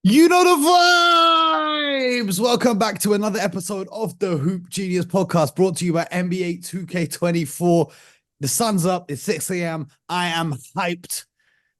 You know the vibes! Welcome back to another episode of the Hoop Genius podcast brought to you by NBA 2K24. The sun's up, it's 6 a.m. I am hyped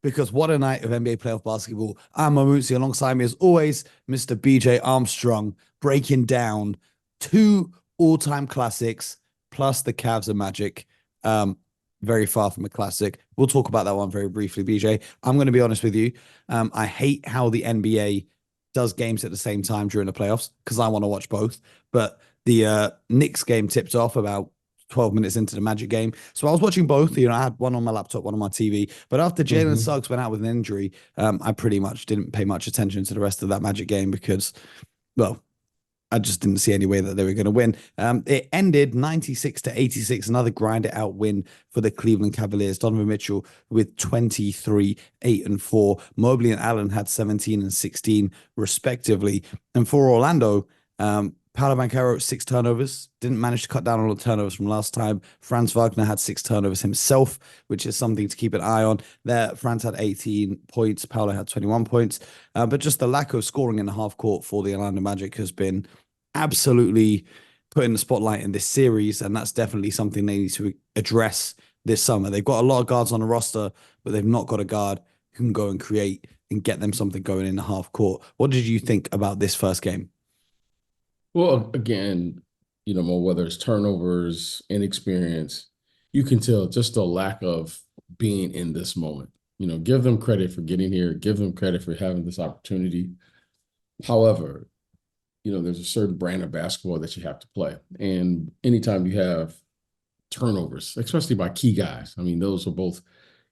because what a night of NBA playoff basketball. I'm Mamutsi alongside me, as always, Mr. BJ Armstrong, breaking down two all-time classics plus the Cavs and Magic. Um, very far from a classic. We'll talk about that one very briefly, BJ. I'm going to be honest with you. I hate how the NBA does games at the same time during the playoffs because I want to watch both. But the Knicks game tipped off about 12 minutes into the Magic game. So I was watching both. I had one on my laptop, one on my TV. But after Jalen hmm Suggs went out with an injury, I pretty much didn't pay much attention to the rest of that Magic game because, well, I just didn't see any way that they were going to win. It ended 96 to 86, another grind it out win for the Cleveland Cavaliers. Donovan Mitchell with 23, 8 and 4. Mobley and Allen had 17 and 16 respectively. And for Orlando, Paolo Banchero, 6 turnovers. Didn't manage to cut down on the turnovers from last time. Franz Wagner had 6 turnovers himself, which is something to keep an eye on. There, Franz had 18 points. Paolo had 21 points. But just the lack of scoring in the half court for the Orlando Magic has been absolutely put in the spotlight in this series. And that's definitely something they need to address this summer. They've got a lot of guards on the roster, but they've not got a guard who can go and create and get them something going in the half court. What did you think about this first game? Well, again, Mo, whether it's turnovers, inexperience, you can tell just the lack of being in this moment. Give them credit for getting here, give them credit for having this opportunity. However, there's a certain brand of basketball that you have to play. And anytime you have turnovers, especially by key guys, I mean, those are both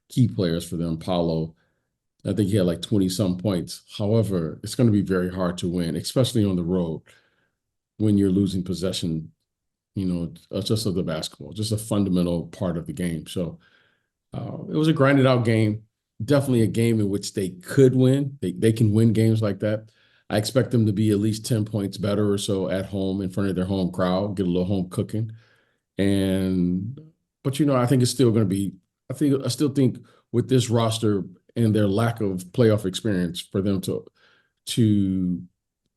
key players for them. Paulo, I think he had like 20 some points. However, it's going to be very hard to win, especially on the road when you're losing possession, just of the basketball, just a fundamental part of the game. So it was a grinded out game, definitely a game in which they could win. They can win games like that. I expect them to be at least 10 points better or so at home in front of their home crowd, get a little home cooking. And, but, I think it's still going to be, I still think with this roster and their lack of playoff experience for them to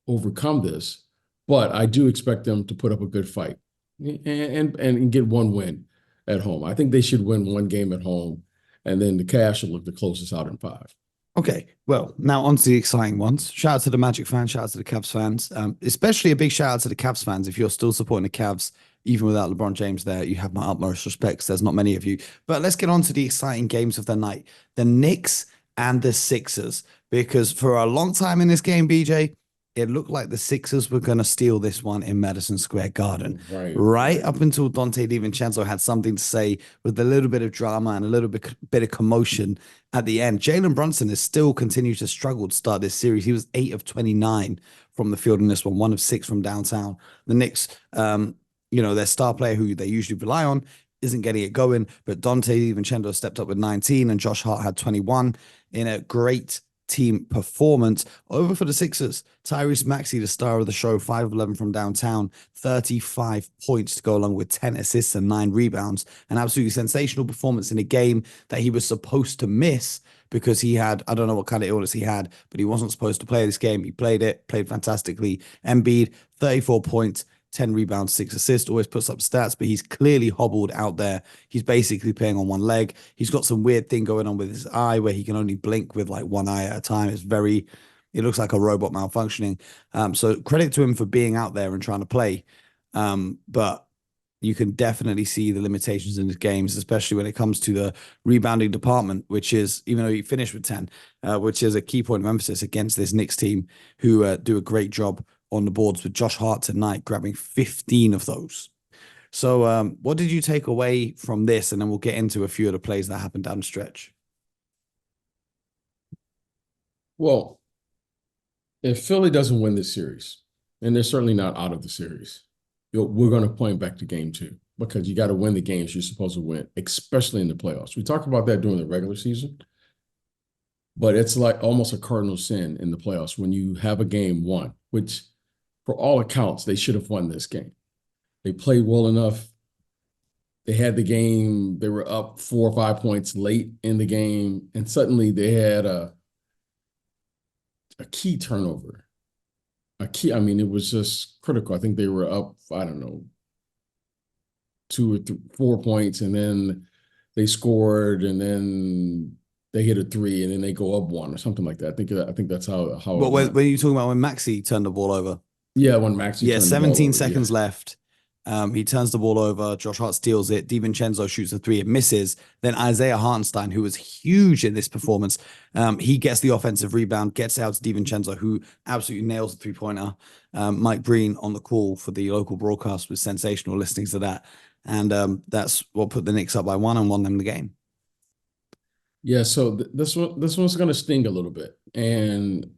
overcome this, but I do expect them to put up a good fight and get one win at home. I think they should win one game at home, and then the Cavs should look the closest out in five. Okay, well, now on to the exciting ones. Shout out to the Magic fans, shout out to the Cavs fans, especially a big shout out to the Cavs fans. If you're still supporting the Cavs, even without LeBron James there, you have my utmost respect. There's not many of you. But let's get on to the exciting games of the night. The Knicks and the Sixers. Because for a long time in this game, BJ, it looked like the Sixers were going to steal this one in Madison Square Garden. Right, Right right. up until Dante DiVincenzo had something to say with a little bit of drama and a little bit of commotion at the end. Jalen Brunson has still continued to struggle to start this series. He was 8 of 29 from the field in this one, 1 of 6 from downtown. The Knicks, their star player who they usually rely on isn't getting it going, but Dante DiVincenzo stepped up with 19 and Josh Hart had 21 in a great team performance. Over for the Sixers, Tyrese Maxey, the star of the show, 5 of 11 from downtown, 35 points to go along with 10 assists and 9 rebounds. An absolutely sensational performance in a game that he was supposed to miss because he had, I don't know what kind of illness he had, but he wasn't supposed to play this game. He played it, played fantastically. Embiid, 34 points, 10 rebounds, 6 assists, always puts up stats, but he's clearly hobbled out there. He's basically playing on one leg. He's got some weird thing going on with his eye where he can only blink with like one eye at a time. It looks like a robot malfunctioning. So credit to him for being out there and trying to play. But you can definitely see the limitations in his games, especially when it comes to the rebounding department, which is, even though he finished with 10, which is a key point of emphasis against this Knicks team who do a great job on the boards with Josh Hart tonight, grabbing 15 of those. So, what did you take away from this? And then we'll get into a few of the plays that happened down the stretch. Well, if Philly doesn't win this series, and they're certainly not out of the series, we're going to point back to game two because you got to win the games you're supposed to win, especially in the playoffs. We talked about that during the regular season, but it's like almost a cardinal sin in the playoffs when you have a game won, which for all accounts, they should have won this game. They played well enough. They had the game, they were up 4 or 5 points late in the game, and suddenly they had a key turnover. I mean, it was just critical. I think they were up, I don't know, 4 points, and then they scored, and then they hit a three, and then they go up one or something like that. I think that's how But it went. when you talking about when Maxi turned the ball over, Yeah, when Maxi yeah, turned the ball 17 over. Yeah. seconds left. He turns the ball over. Josh Hart steals it. DiVincenzo shoots a three. It misses. Then Isaiah Hartenstein, who was huge in this performance, he gets the offensive rebound, gets out to DiVincenzo, who absolutely nails the three-pointer. Mike Breen on the call for the local broadcast was sensational listening to that. And that's what put the Knicks up by one and won them the game. Yeah, so this one's going to sting a little bit. And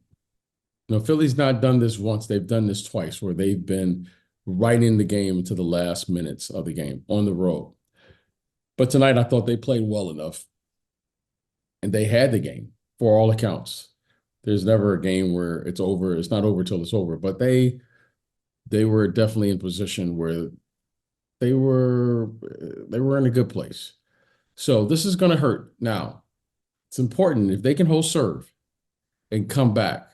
Philly's not done this once. They've done this twice where they've been right in the game to the last minutes of the game on the road. But tonight I thought they played well enough and they had the game for all accounts. There's never a game where it's over. It's not over till it's over. But they were definitely in position where they were they were in a good place. So this is going to hurt. Now, it's important if they can hold serve and come back,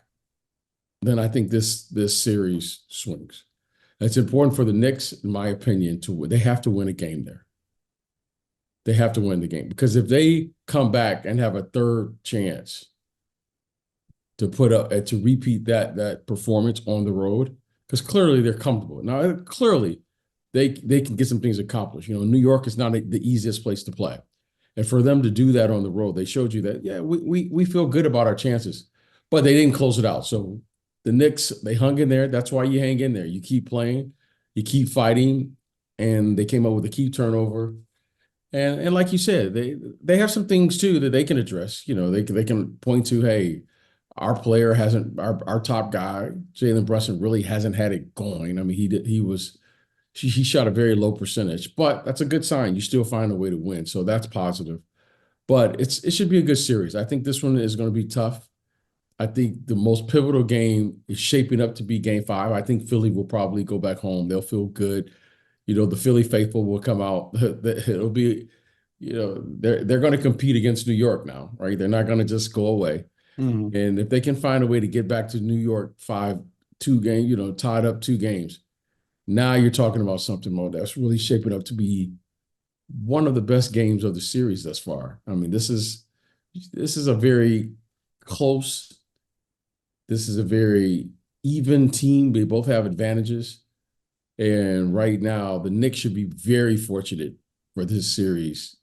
then I think this series swings. It's important for the Knicks, in my opinion, to win. They have to win a game there. They have to win the game because if they come back and have a third chance to put up to repeat that performance on the road, because clearly they're comfortable. Now, clearly they can get some things accomplished. New York is not the easiest place to play. And for them to do that on the road, they showed you that, yeah, we feel good about our chances, but they didn't close it out. So the Knicks, they hung in there. That's why you hang in there. You keep playing, you keep fighting, and they came up with a key turnover. And like you said, they have some things too that they can address. They can point to, hey, our player hasn't, our top guy, Jalen Brunson, really hasn't had it going. I mean, he shot a very low percentage, but that's a good sign. You still find a way to win, so that's positive. But it should be a good series. I think this one is going to be tough. I think the most pivotal game is shaping up to be Game 5. I think Philly will probably go back home. They'll feel good. The Philly faithful will come out. It'll be, they're going to compete against New York now, right? They're not going to just go away. Mm-hmm. And if they can find a way to get back to New York 5-2 game, tied up 2 games, now you're talking about something more that's really shaping up to be one of the best games of the series thus far. I mean, this is a very close. This is a very even team. They both have advantages. And right now, the Knicks should be very fortunate for this series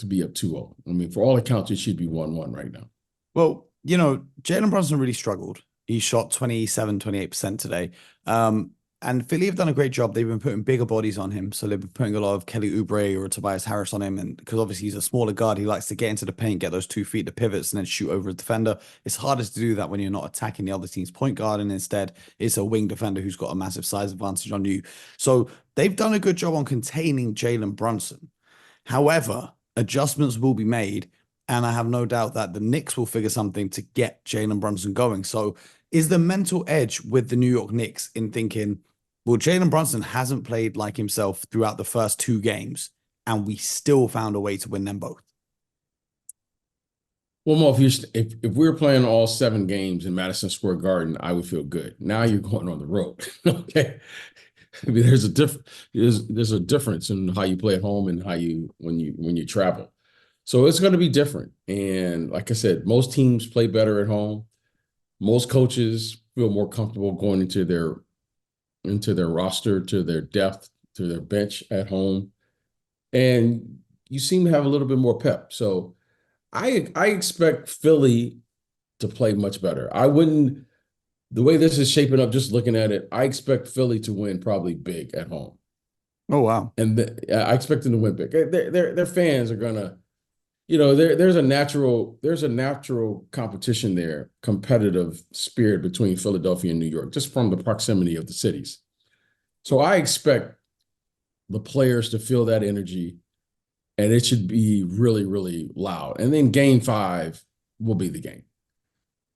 to be up 2-0. I mean, for all accounts, it should be 1-1 right now. Well, Jalen Brunson really struggled. He shot 27, 28% today. And Philly have done a great job. They've been putting bigger bodies on him. So they've been putting a lot of Kelly Oubre or Tobias Harris on him. And because obviously he's a smaller guard, he likes to get into the paint, get those 2 feet, the pivots, and then shoot over a defender. It's harder to do that when you're not attacking the other team's point guard. And instead, it's a wing defender who's got a massive size advantage on you. So they've done a good job on containing Jalen Brunson. However, adjustments will be made. And I have no doubt that the Knicks will figure something to get Jalen Brunson going. So is the mental edge with the New York Knicks in thinking, well, Jalen Brunson hasn't played like himself throughout the first 2 games, and we still found a way to win them both? Well, Mo, if we were playing all 7 games in Madison Square Garden, I would feel good. Now you're going on the road. Okay. I mean, there's a difference in how you play at home and how when you travel. So it's going to be different. And like I said, most teams play better at home. Most coaches feel more comfortable going into their roster, to their depth, to their bench at home. And you seem to have a little bit more pep. So I expect Philly to play much better. The way this is shaping up, just looking at it, I expect Philly to win probably big at home. Oh, wow. And I expect them to win big. Their fans are gonna, there's a natural competition there, competitive spirit between Philadelphia and New York, just from the proximity of the cities. So I expect the players to feel that energy, and it should be really, really loud. And then Game 5 will be the game.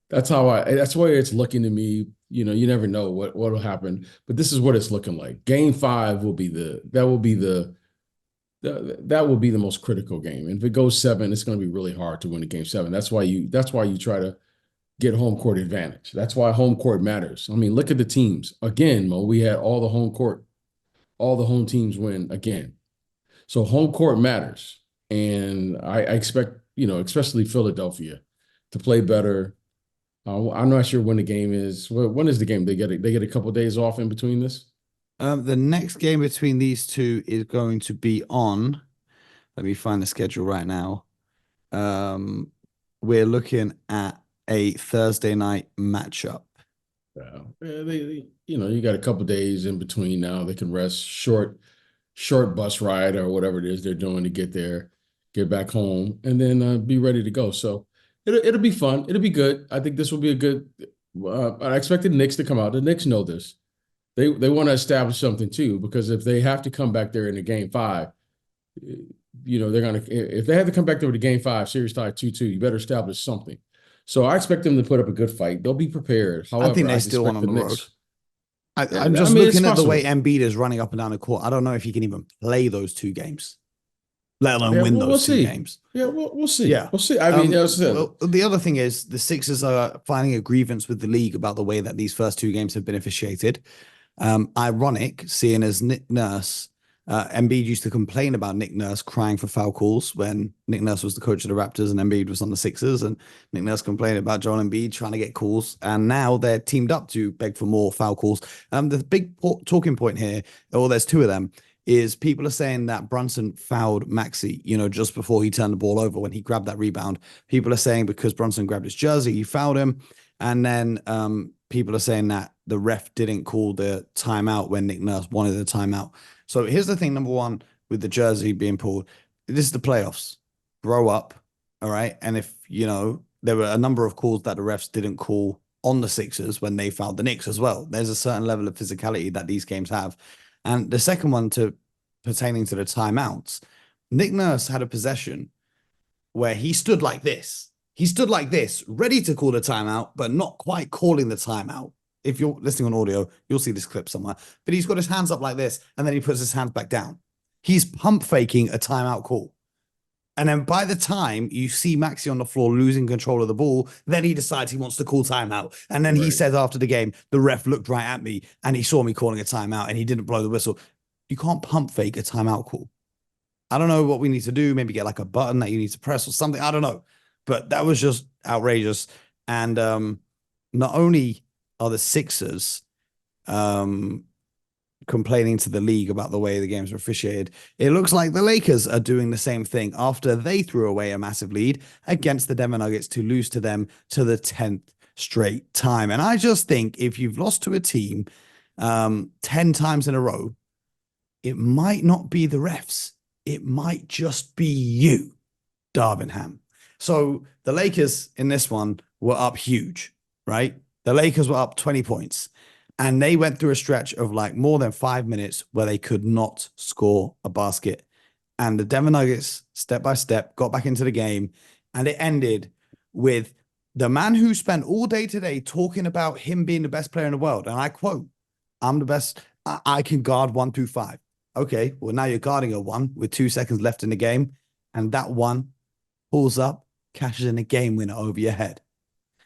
That's the way it's looking to me. You never know what will happen, but this is what it's looking like. Game 5 will be the most critical game. And if it goes 7, it's going to be really hard to win a Game 7. That's why you try to get home court advantage. That's why home court matters. I mean, look at the teams. Again, Mo, we had all the home teams win again. So home court matters. And I expect, especially Philadelphia to play better. I'm not sure when the game is. When is the game? They get a couple of days off in between this? The next game between these two is going to be on. Let me find the schedule right now. We're looking at a Thursday night matchup. You got a couple of days in between now. They can rest short bus ride or whatever it is they're doing to get there, get back home, and then be ready to go. So it'll be fun. It'll be good. I think this will be a good. I expected the Knicks to come out. The Knicks know this. They want to establish something too, because if they have to come back there in the game five, they're gonna if they have to come back there with a game five series tie 2-2, you better establish something. So I expect them to put up a good fight. They'll be prepared. I think However, they I still expect won on the the road. Knicks. I'm just looking at the way Embiid is running up and down the court. I don't know if he can even play those two games, let alone win we'll those two see. games. Yeah, we'll see. Yeah. We'll see. I mean, well, the other thing is the Sixers are finding a grievance with the league about the way that these first two games have been officiated. Ironic, seeing as Nick Nurse, Embiid used to complain about Nick Nurse crying for foul calls when Nick Nurse was the coach of the Raptors and Embiid was on the Sixers, and Nick Nurse complained about Joel Embiid trying to get calls, and now they're teamed up to beg for more foul calls. The big talking point here, or there's two of them, is people are saying that Brunson fouled Maxey, just before he turned the ball over when he grabbed that rebound. People are saying because Brunson grabbed his jersey, he fouled him. And then people are saying that the ref didn't call the timeout when Nick Nurse wanted the timeout. So here's the thing, number one, with the jersey being pulled. This is the playoffs. Grow up, all right? And if, there were a number of calls that the refs didn't call on the Sixers when they fouled the Knicks as well. There's a certain level of physicality that these games have. And the second one pertaining to the timeouts, Nick Nurse had a possession where he stood like this. He stood like this, ready to call the timeout, but not quite calling the timeout. If you're listening on audio, you'll see this clip somewhere. But he's got his hands up like this, and then he puts his hands back down. He's pump faking a timeout call. And then by the time you see Maxey on the floor losing control of the ball, then he decides he wants to call timeout. And then he says after the game, the ref looked right at me and he saw me calling a timeout and he didn't blow the whistle. You can't pump fake a timeout call. I don't know what we need to do. Maybe get like a button that you need to press or something. I don't know. But that was just outrageous. And not only are the Sixers complaining to the league about the way the games are officiated, it looks like the Lakers are doing the same thing after they threw away a massive lead against the Denver Nuggets to lose to them to the 10th straight time. And I just think if you've lost to a team 10 times in a row, it might not be the refs. It might just be you, Darvingham. So the Lakers in this one were up huge, right? The Lakers were up 20 points. And they went through a stretch of like more than 5 minutes where they could not score a basket. And the Denver Nuggets, step by step, got back into the game. And it ended with the man who spent all day today talking about him being the best player in the world. And I quote, I'm the best. I can guard 1 through 5. Okay, well, now you're guarding a 1 with 2 seconds left in the game. And that 1 pulls up, cashes in a game winner over your head.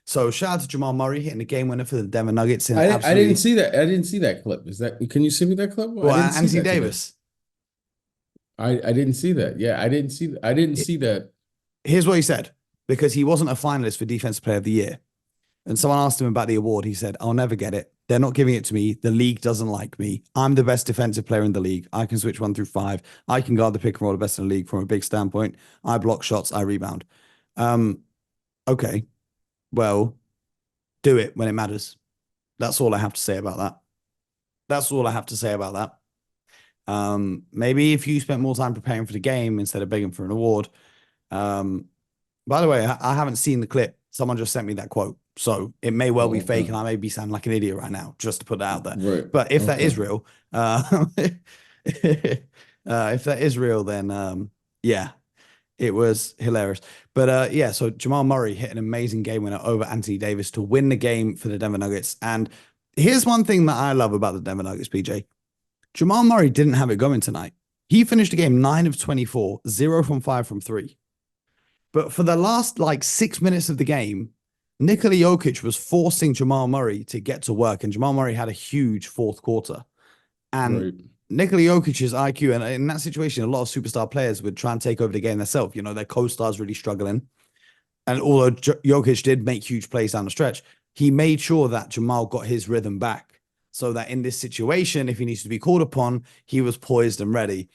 So shout out to Jamal Murray hitting the game winner for the Denver Nuggets. I didn't see that. I didn't see that clip. Can you send me that clip? Well, Anthony Davis. I didn't see that. Yeah, I didn't see that. Here's what he said, because he wasn't a finalist for Defensive Player of the Year. And someone asked him about the award. He said, I'll never get it. They're not giving it to me. The league doesn't like me. I'm the best defensive player in the league. I can switch 1 through 5. I can guard the pick and roll the best in the league from a big standpoint. I block shots. I rebound. Okay. Well, do it when it matters. That's all I have to say about that. That's all I have to say about that. Maybe if you spent more time preparing for the game instead of begging for an award. By the way, I haven't seen the clip. Someone just sent me that quote. So it may well be fake and I may be sounding like an idiot right now, just to put that out there. Right. But if that is real, if that is real, then yeah, it was hilarious. But yeah, so Jamal Murray hit an amazing game winner over Anthony Davis to win the game for the Denver Nuggets. And here's one thing that I love about the Denver Nuggets, PJ. Jamal Murray didn't have it going tonight. He finished the game 9 of 24, 0 from 5 from 3. But for the last like 6 minutes of the game, Nikola Jokic was forcing Jamal Murray to get to work, and Jamal Murray had a huge fourth quarter. And Right. Nikola Jokic's IQ, and in that situation, a lot of superstar players would try and take over the game themselves. Their co-stars really struggling. And although Jokic did make huge plays down the stretch, he made sure that Jamal got his rhythm back so that in this situation, if he needs to be called upon, he was poised and ready.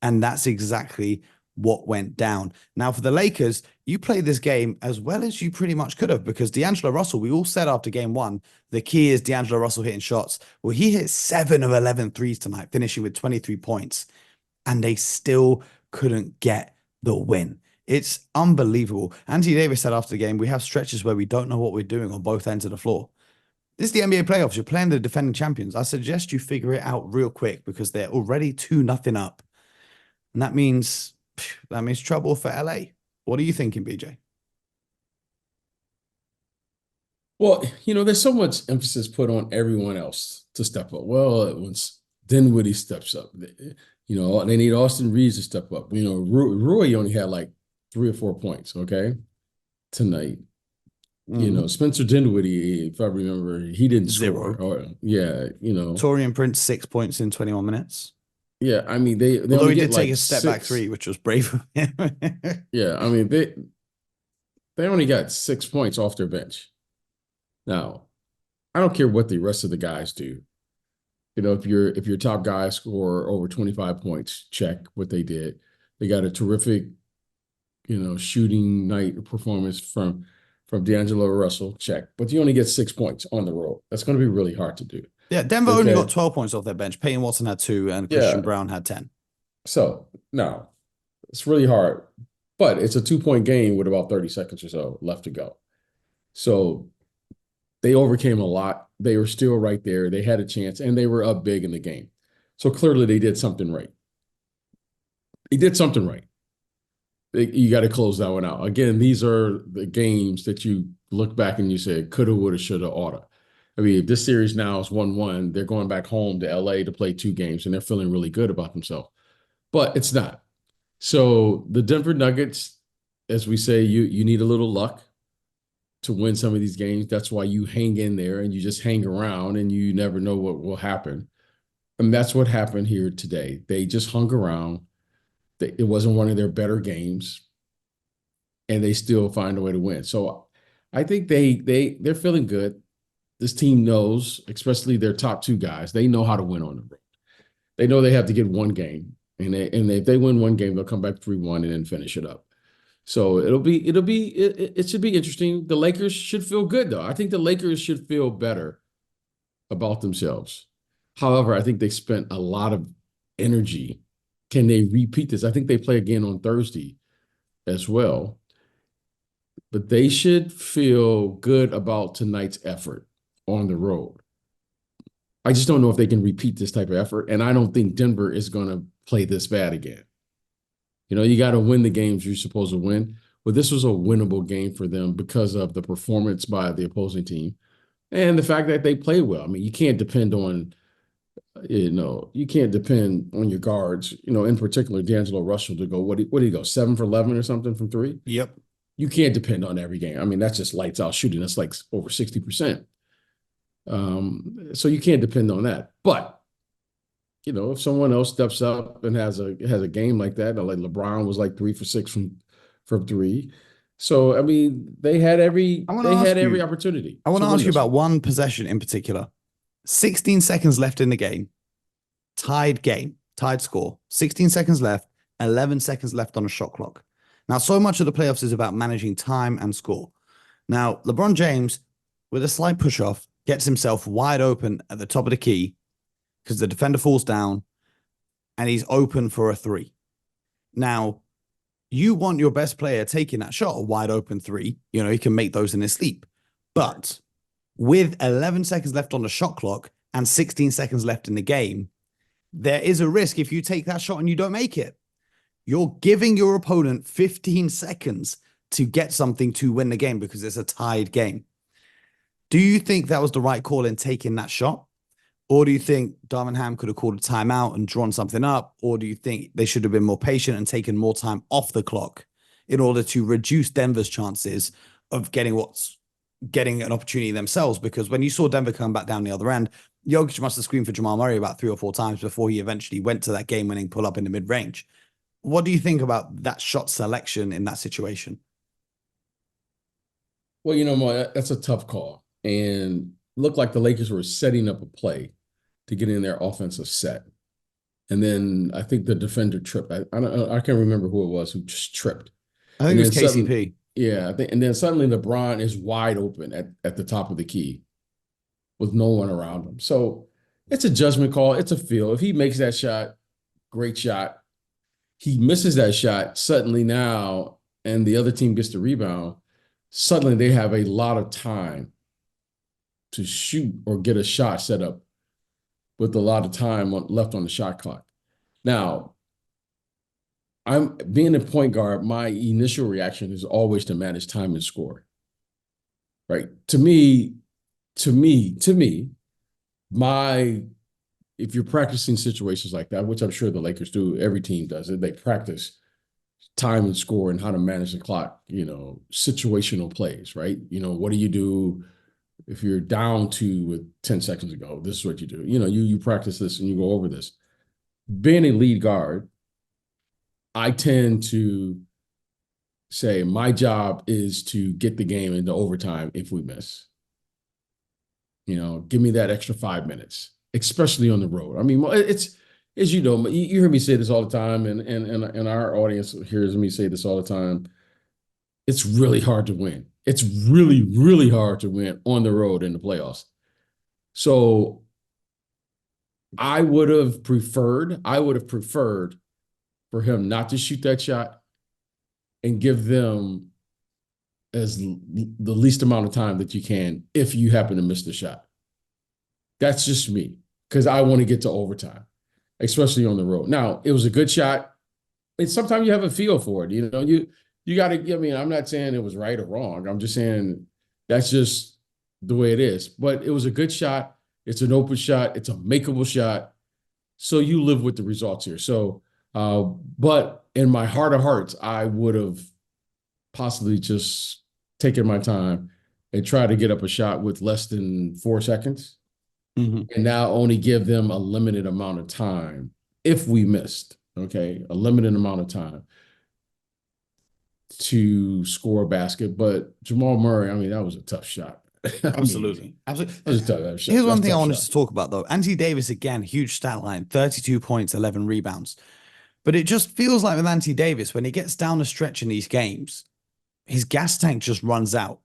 And that's exactly what went down. Now, for the Lakers, you played this game as well as you pretty much could have, because D'Angelo Russell, we all said after game one, the key is D'Angelo Russell hitting shots. Well, he hit 7 of 11 threes tonight, finishing with 23 points, and they still couldn't get the win. It's unbelievable. Anthony Davis said after the game, we have stretches where we don't know what we're doing on both ends of the floor. This is the NBA playoffs. You're playing the defending champions. I suggest you figure it out real quick because they're already 2-0 up. And that means trouble for LA. What are you thinking, BJ? Well, there's so much emphasis put on everyone else to step up. Well, once Dinwiddie steps up, they need Austin Reeves to step up. Rui only had like 3 or 4 points, okay, tonight. Spencer Dinwiddie, if I remember, he didn't score. 0. Taurean Prince 6 points in 21 minutes. Yeah, I mean they although only he get did like take a step 6. back 3, which was brave of him. Yeah, I mean they only got 6 points off their bench. Now, I don't care what the rest of the guys do. If your top guys score over 25 points, check what they did. They got a terrific, shooting night performance from D'Angelo Russell, check. But you only get 6 points on the road. That's going to be really hard to do. Yeah, Denver only got 12 points off their bench. Peyton Watson had 2, and Christian Brown had 10. So, no, it's really hard. But it's a 2-point game with about 30 seconds or so left to go. So they overcame a lot. They were still right there. They had a chance, and they were up big in the game. So clearly they did something right. They did something right. You got to close that one out. Again, these are the games that you look back and you say, coulda, woulda, shoulda, oughta. I mean, if this series now is 1-1, they're going back home to LA to play 2 games, and they're feeling really good about themselves. But it's not. So the Denver Nuggets, as we say, you need a little luck to win some of these games. That's why you hang in there and you just hang around and you never know what will happen. And that's what happened here today. They just hung around. It wasn't one of their better games, and they still find a way to win. So I think they're feeling good. This team knows, especially their top 2 guys, they know how to win on the road. They know they have to get one game, and if they win one game, they'll come back 3-1 and then finish it up. So it should be interesting. The Lakers should feel good, though. I think the Lakers should feel better about themselves. However, I think they spent a lot of energy. Can they repeat this? I think they play again on Thursday as well. But they should feel good about tonight's effort on the road. I just don't know if they can repeat this type of effort, and I don't think Denver is going to play this bad again. You got to win the games you're supposed to win. But this was a winnable game for them because of the performance by the opposing team and the fact that they play well. I mean, you can't depend on your guards, in particular, D'Angelo Russell to go, what did he go, 7 for 11 or something from 3? Yep. You can't depend on every game. I mean, that's just lights out shooting. That's like over 60%. So you can't depend on that. But, if someone else steps up and has a game like that, like LeBron was like 3 for 6 from 3. So, I mean, they had every opportunity. I want to ask you about one possession in particular. 16 seconds left in the game. Tied score. 16 seconds left, 11 seconds left on a shot clock. Now, so much of the playoffs is about managing time and score. Now, LeBron James, with a slight push-off, gets himself wide open at the top of the key because the defender falls down and he's open for a 3. Now, you want your best player taking that shot, a wide open 3. He can make those in his sleep. But with 11 seconds left on the shot clock and 16 seconds left in the game, there is a risk if you take that shot and you don't make it. You're giving your opponent 15 seconds to get something to win the game because it's a tied game. Do you think that was the right call in taking that shot? Or do you think Darvin Ham could have called a timeout and drawn something up? Or do you think they should have been more patient and taken more time off the clock in order to reduce Denver's chances of getting what's getting an opportunity themselves, because when you saw Denver come back down the other end, Jokic must have screamed for Jamal Murray about 3 or 4 times before he eventually went to that game-winning pull-up in the mid-range. What do you think about that shot selection in that situation? Well, Mo, that's a tough call. And looked like the Lakers were setting up a play to get in their offensive set. And then I think the defender tripped. I can't remember who it was who just tripped. I think And it was then suddenly, KCP. yeah, and then suddenly LeBron is wide open at the top of the key with no one around him. So it's a judgment call. It's a feel. If he makes that shot, great shot. He misses that shot suddenly now, and the other team gets the rebound. Suddenly they have a lot of time to shoot or get a shot set up with a lot of time left on the shot clock. Now, I'm being a point guard, my initial reaction is always to manage time and score. Right. To me, my if you're practicing situations like that, which I'm sure the Lakers do, every team does it, they practice time and score and how to manage the clock, situational plays, right? What do you do if you're down two with 10 seconds ago? This is what you do. You practice this and you go over this. Being a lead guard, I tend to say my job is to get the game into overtime if we miss. Give me that extra 5 minutes, especially on the road. I mean, it's as you hear me say this all the time, and our audience hears me say this all the time. It's really hard to win. It's really, really hard to win on the road in the playoffs. So I would have preferred for him not to shoot that shot and give them the least amount of time that you can if you happen to miss the shot. That's just me, because I want to get to overtime, especially on the road. Now, it was a good shot. And sometimes you have a feel for it. You got to, I mean, I'm not saying it was right or wrong. I'm just saying that's just the way it is. But it was a good shot. It's an open shot. It's a makeable shot. So you live with the results here. So, but in my heart of hearts, I would have possibly just taken my time and try to get up a shot with less than 4 seconds, Mm-hmm. and now only give them a limited amount of time if we missed, okay, a limited amount of time to score a basket. But Jamal Murray, I mean, that was a tough shot. I mean, Absolutely. Absolutely. that was a tough shot. Here's That's one a thing I tough wanted shot. to talk about, though. Anthony Davis, again, huge stat line, 32 points, 11 rebounds. But it just feels like with Anthony Davis, when he gets down the stretch in these games, his gas tank just runs out.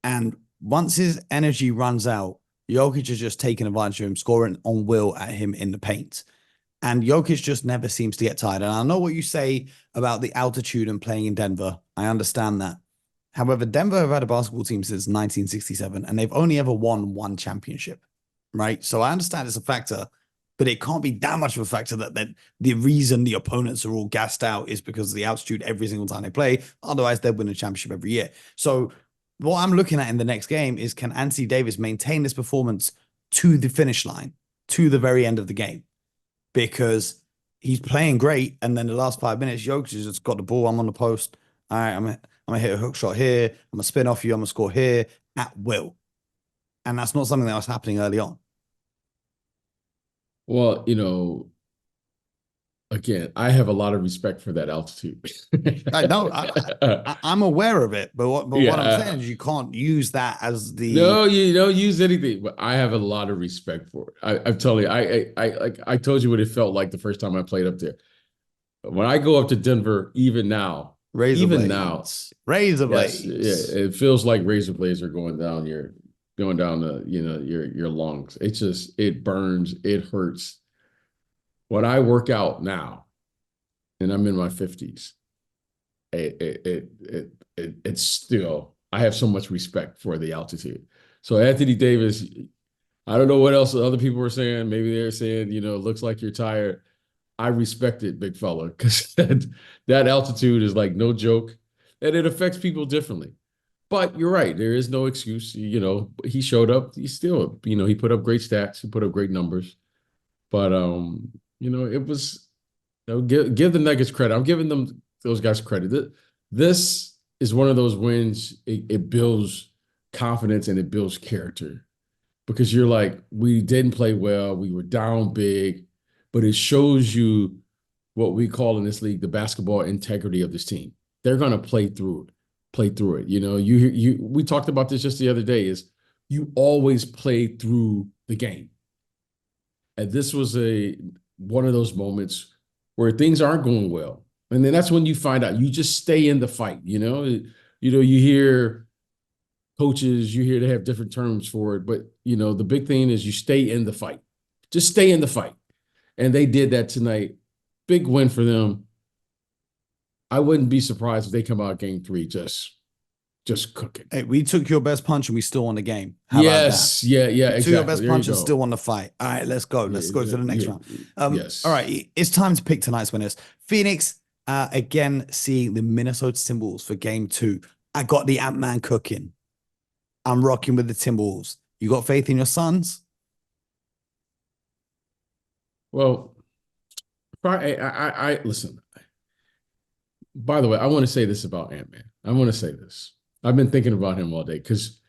And once his energy runs out, Jokic is just taking advantage of him, scoring on will at him in the paint. And Jokic just never seems to get tired. And I know what you say about the altitude and playing in Denver. I understand that. However, Denver have had a basketball team since 1967, and they've only ever won one championship, right? So I understand it's a factor, but it can't be that much of a factor that the reason the opponents are all gassed out is because of the altitude every single time they play. Otherwise, they'd win a championship every year. So what I'm looking at in the next game is, can Anthony Davis maintain this performance to the finish line, to the very end of the game? Because he's playing great, and then the last 5 minutes, Jokic has just got the ball. I'm on the post. All right, I'm gonna hit a hook shot here. I'm gonna spin off you. I'm gonna score here at will, and that's not something that was happening early on. Well, again, I have a lot of respect for that altitude. I know I'm aware of it, but what I'm Yeah. saying is you can't use that as the No, you don't use anything, but I have a lot of respect for it. I'm telling you, I told you what it felt like the first time I played up there. When I go up to Denver, razor even now, blades. Razor yes, yeah, blades. it feels like razor blades are going down your lungs. It burns, it hurts. When I work out now, and I'm in my 50s, it's still, I have so much respect for the altitude. So Anthony Davis, I don't know what else other people were saying. Maybe they're saying, it looks like you're tired. I respect it, big fella, because that altitude is like no joke, and it affects people differently. But you're right, there is no excuse. He showed up. He still, he put up great stats. He put up great numbers. But it was, give the Nuggets credit. I'm giving those guys credit. This is one of those wins. It builds confidence and it builds character because you're like, we didn't play well, we were down big, but it shows you what we call in this league the basketball integrity of this team. They're going to play through it. You know, we talked about this just the other day. Is you always play through the game, and this was one of those moments where things aren't going well, and then that's when you find out. You just stay in the fight. You hear coaches, you hear they have different terms for it, but the big thing is you stay in the fight. Just stay in the fight, and they did that tonight. Big win for them. I wouldn't be surprised if they come out game 3 just cooking. Hey, we took your best punch and we still won the game. How yes, about that? yeah, We exactly. took your best There punch you and go. still won the fight. All right, let's go. Let's go to the next round. Yes. All right, it's time to pick tonight's winners. Phoenix, again, seeing the Minnesota Timberwolves for game 2. I got the Ant-Man cooking. I'm rocking with the Timberwolves. You got faith in your Suns? Well, I listen. By the way, I want to say this about Ant-Man. I want to say this. I've been thinking about him all day because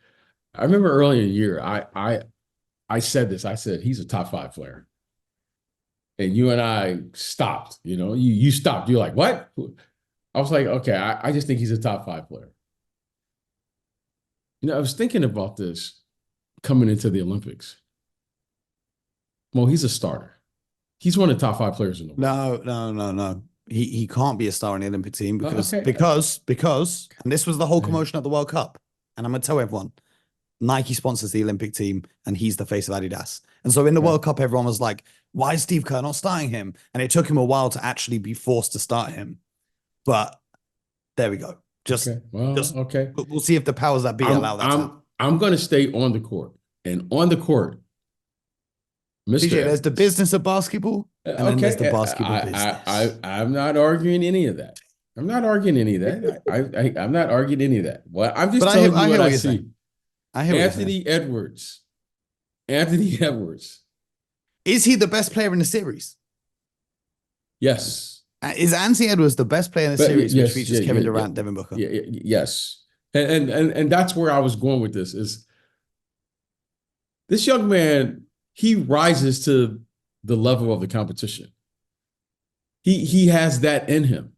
I remember earlier in the year, I said this. I said he's a top 5 player, and you and I stopped. You stopped. You're like, what? I was like, okay, I just think he's a top 5 player. I was thinking about this coming into the Olympics. Well, he's a starter. He's one of the top 5 players in the world. No. He can't be a star in the Olympic team because Okay. and this was the whole commotion at the World Cup. And I'm gonna tell everyone, Nike sponsors the Olympic team and he's the face of Adidas. And so in the World Cup, everyone was like, why is Steve Kerr not starting him? And it took him a while to actually be forced to start him. But there we go. Okay. We'll see if the powers that be allow that to happen. I'm going to stay on the court. And on the court, Mr. DJ, there's the business of basketball, and then there's the basketball business. I'm not arguing any of that. I'm not arguing any of that. I'm not arguing any of that. Well, I'm just telling you what I see. I hear Anthony Edwards. Anthony Edwards. Is he the best player in the series? Yes. Is Anthony Edwards the best player in the series, which features Kevin Durant, Devin Booker? Yes. And that's where I was going with this is this young man, he rises to the level of the competition. He has that in him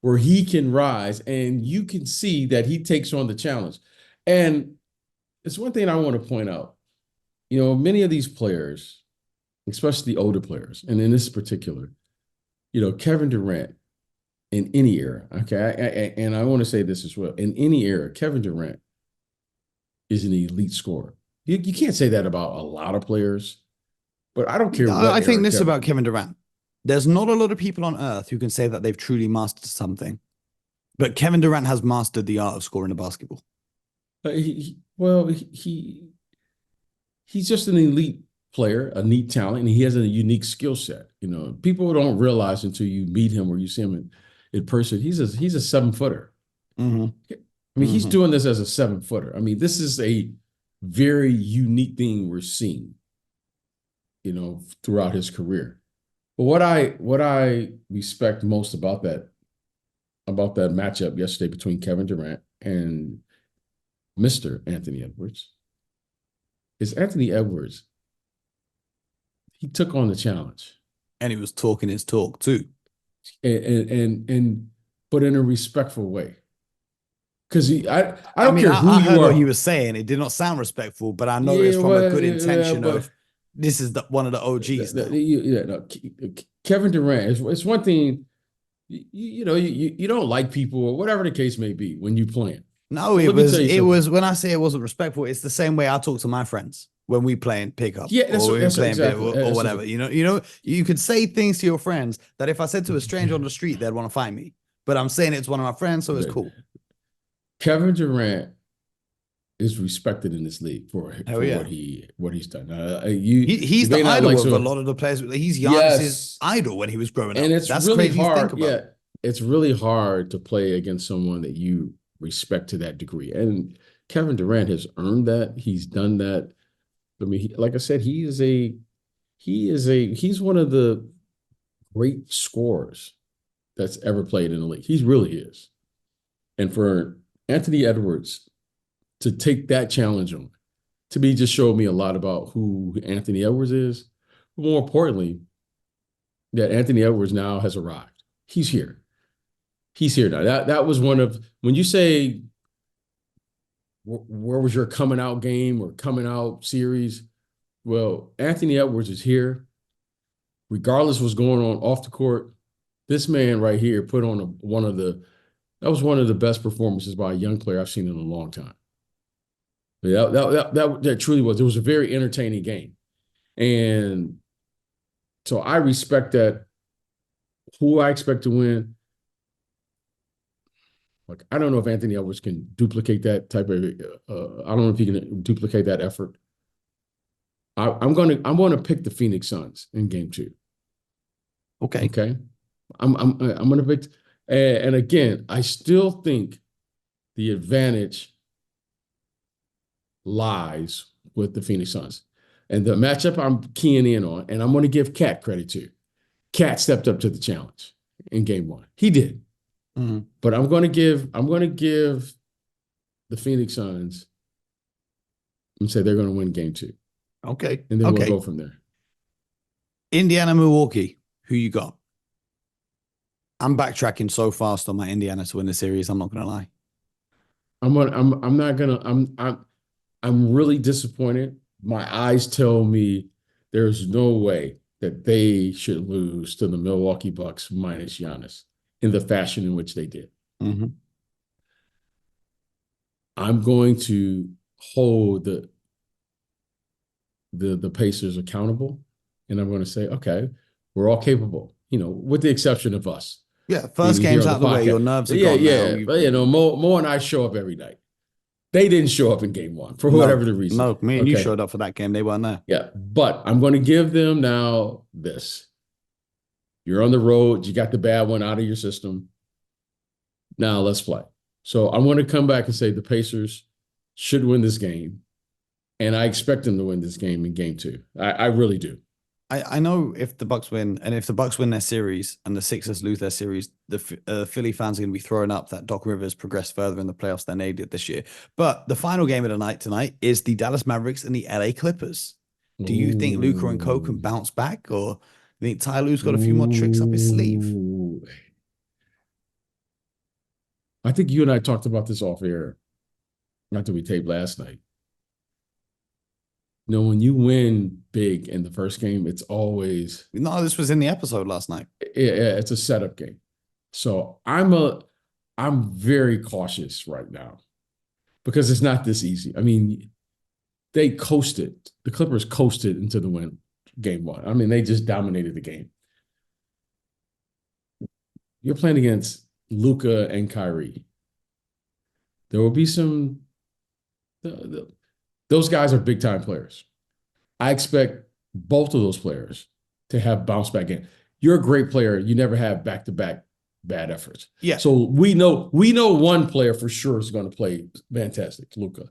where he can rise and you can see that he takes on the challenge. And it's one thing I want to point out. Many of these players, especially the older players, and in this particular, Kevin Durant in any era, okay, and I want to say this as well, in any era, Kevin Durant is an elite scorer. You can't say that about a lot of players, but I don't care. I think this about Kevin Durant. There's not a lot of people on earth who can say that they've truly mastered something, but Kevin Durant has mastered the art of scoring a basketball. He's just an elite player, a neat talent, and he has a unique skill set. People don't realize until you meet him or you see him in person. He's a 7-footer. Mm-hmm. I mean, he's doing this as a 7-footer. I mean, this is a very unique thing we're seeing, throughout his career. But what I respect most about that matchup yesterday between Kevin Durant and Mr. Anthony Edwards is Anthony Edwards. He took on the challenge. And he was talking his talk too. And but in a respectful way. Because I don't care who I you heard are. what he was saying. It did not sound respectful, but I know it's from a good intention of this is one of the OGs. Kevin Durant. It's one thing. You don't like people or whatever the case may be when you playing. No, it was when I say it wasn't respectful, it's the same way I talk to my friends when we playing pickup. Yeah, that's exactly. Or whatever. You could say things to your friends that if I said to a stranger on the street, they'd want to find me. But I'm saying it's one of my friends, so it's cool. Kevin Durant is respected in this league for what he's done. He's the idol of a lot of the players. He's Giannis's idol when he was growing up. And that's really hard. Yeah, it's really hard to play against someone that you respect to that degree. And Kevin Durant has earned that. He's done that. I mean, like I said, he's one of the great scorers that's ever played in the league. He really is. And for Anthony Edwards to take that challenge on. To me, just showed me a lot about who Anthony Edwards is. But more importantly, that Anthony Edwards now has arrived. He's here. He's here now. That was one of when you say where was your coming out game or coming out series? Well, Anthony Edwards is here. Regardless of what's going on off the court, this man right here put on one of the best performances by a young player I've seen in a long time. That truly was. It was a very entertaining game. And so I respect that. Who I expect to win. Like, I don't know if Anthony Edwards can duplicate that type of. I don't know if he can duplicate that effort. I'm going to pick the Phoenix Suns in Game 2. Okay. Okay. I'm going to pick. And again, I still think the advantage lies with the Phoenix Suns. And the matchup I'm keying in on, and I'm going to give Cat credit to. Cat stepped up to the challenge in Game 1. He did. Mm-hmm. But I'm going to give the Phoenix Suns and say they're going to win Game 2. Okay. And then we'll go from there. Indiana, Milwaukee. Who you got? I'm backtracking so fast on my Indiana to win the series. I'm not going to lie. I'm really disappointed. My eyes tell me there's no way that they should lose to the Milwaukee Bucks minus Giannis in the fashion in which they did. Mm-hmm. I'm going to hold the Pacers accountable, and I'm going to say, okay, we're all capable, with the exception of us. Yeah, first game's out of the way. Your nerves are gone now. But, Mo and I show up every night. They didn't show up in Game 1 for whatever the reason. No, me and you showed up for that game. They weren't there. Yeah, but I'm going to give them now this. You're on the road. You got the bad one out of your system. Now let's play. So I'm going to come back and say the Pacers should win this game. And I expect them to win this game in Game 2. I really do. I know if the Bucks win, and if the Bucks win their series and the Sixers lose their series, the Philly fans are going to be throwing up that Doc Rivers progressed further in the playoffs than they did this year. But the final game of the night tonight is the Dallas Mavericks and the LA Clippers. Do you think Luka and Co can bounce back, or do you think Ty Lue's got a few more tricks up his sleeve? I think you and I talked about this off air after we taped last night. When you win big in the first game, it's always... No, this was in the episode last night. Yeah, it's a setup game. So I'm very cautious right now because it's not this easy. I mean, they coasted. The Clippers coasted into the win Game 1. I mean, they just dominated the game. You're playing against Luka and Kyrie. There will be some... Those guys are big-time players. I expect both of those players to have bounce-back games. You're a great player. You never have back-to-back bad efforts. Yeah. So we know one player for sure is going to play fantastic, Luka.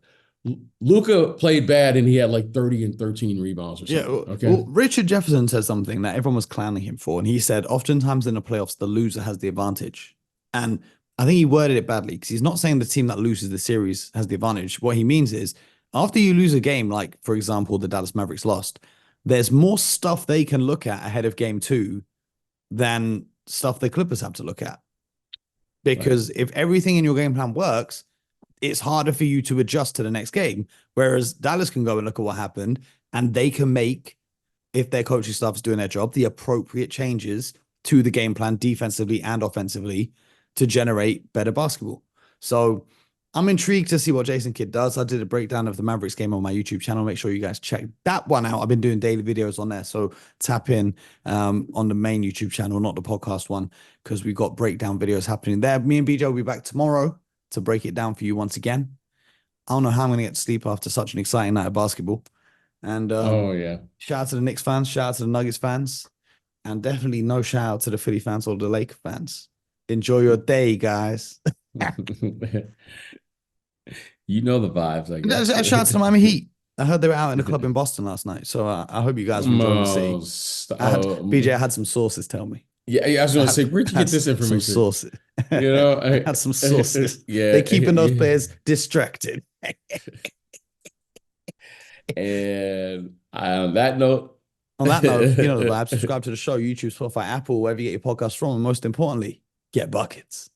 Luka played bad, and he had like 30 and 13 rebounds or something. Yeah. Okay. Well, Richard Jefferson said something that everyone was clowning him for, and he said, oftentimes in the playoffs, the loser has the advantage. And I think he worded it badly because he's not saying the team that loses the series has the advantage. What he means is, after you lose a game, like, for example, the Dallas Mavericks lost, there's more stuff they can look at ahead of Game 2 than stuff the Clippers have to look at. Because if everything in your game plan works, it's harder for you to adjust to the next game. Whereas Dallas can go and look at what happened, and they can make, if their coaching staff is doing their job, the appropriate changes to the game plan defensively and offensively to generate better basketball. So I'm intrigued to see what Jason Kidd does. I did a breakdown of the Mavericks game on my YouTube channel. Make sure you guys check that one out. I've been doing daily videos on there. So tap in on the main YouTube channel, not the podcast one, because we've got breakdown videos happening there. Me and BJ will be back tomorrow to break it down for you once again. I don't know how I'm going to get to sleep after such an exciting night of basketball. And shout out to the Knicks fans, shout out to the Nuggets fans, and definitely no shout out to the Philly fans or the Lakers fans. Enjoy your day, guys. You know the vibes, I guess. Shout out to the Miami Heat. I heard they were out in the club in Boston last night, so I hope you guys were enjoying the city. BJ had some sources tell me. Yeah, I was I gonna had, say, where'd you had get this some information? sources. You know, I had some sources. They yeah, keeping those yeah. players distracted. And on that note, On that note, you know the vibe. Subscribe to the show, YouTube, Spotify, Apple, wherever you get your podcast from. And most importantly, get buckets.